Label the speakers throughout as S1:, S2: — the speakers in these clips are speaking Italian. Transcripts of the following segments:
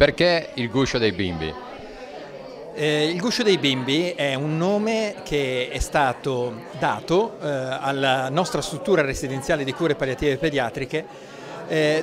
S1: Perché il guscio dei bimbi?
S2: Il Guscio dei Bimbi è un nome che è stato dato alla nostra struttura residenziale di cure palliative pediatriche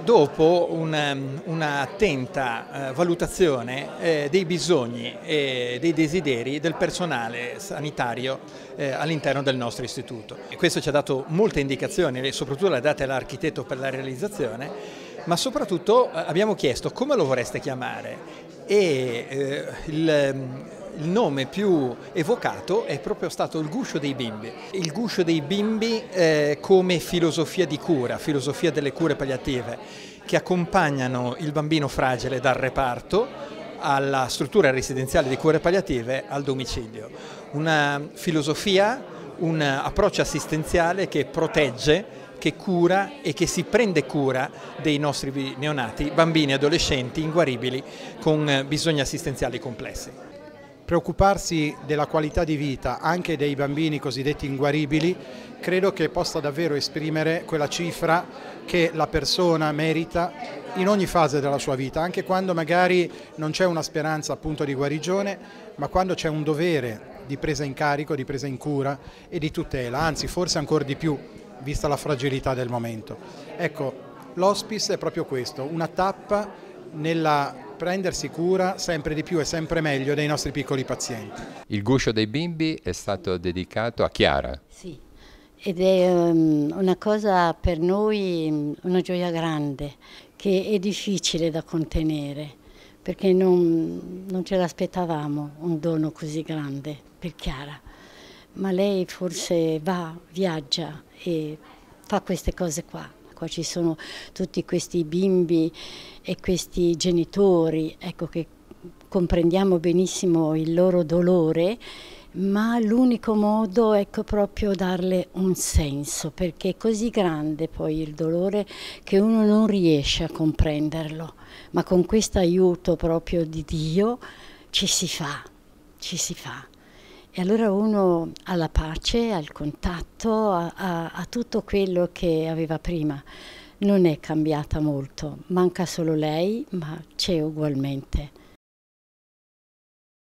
S2: dopo una attenta valutazione dei bisogni e dei desideri del personale sanitario all'interno del nostro istituto. E questo ci ha dato molte indicazioni, soprattutto le ha date l'architetto per la realizzazione, ma soprattutto abbiamo chiesto come lo vorreste chiamare e il nome più evocato è proprio stato il Guscio dei Bimbi. Il Guscio dei Bimbi come filosofia di cura, filosofia delle cure palliative che accompagnano il bambino fragile dal reparto alla struttura residenziale di cure palliative al domicilio. Una filosofia, un approccio assistenziale che protegge, che cura e che si prende cura dei nostri neonati, bambini e adolescenti inguaribili con bisogni assistenziali complessi.
S3: Preoccuparsi della qualità di vita anche dei bambini cosiddetti inguaribili credo che possa davvero esprimere quella cifra che la persona merita in ogni fase della sua vita, anche quando magari non c'è una speranza appunto di guarigione, ma quando c'è un dovere di presa in carico, di presa in cura e di tutela, anzi forse ancora di più vista la fragilità del momento. Ecco, l'hospice è proprio questo, una tappa nella prendersi cura sempre di più e sempre meglio dei nostri piccoli pazienti.
S1: Il guscio dei bimbi è stato dedicato a Chiara.
S4: Sì, ed è una cosa per noi, una gioia grande, che è difficile da contenere, perché non ce l'aspettavamo un dono così grande per Chiara. Ma lei forse viaggia e fa queste cose qua. Qua ci sono tutti questi bimbi e questi genitori, ecco, che comprendiamo benissimo il loro dolore, ma l'unico modo è proprio darle un senso, perché è così grande poi il dolore che uno non riesce a comprenderlo, ma con questo aiuto proprio di Dio ci si fa. E allora uno ha la pace, ha il contatto, ha tutto quello che aveva prima. Non è cambiata molto, manca solo lei, ma c'è ugualmente.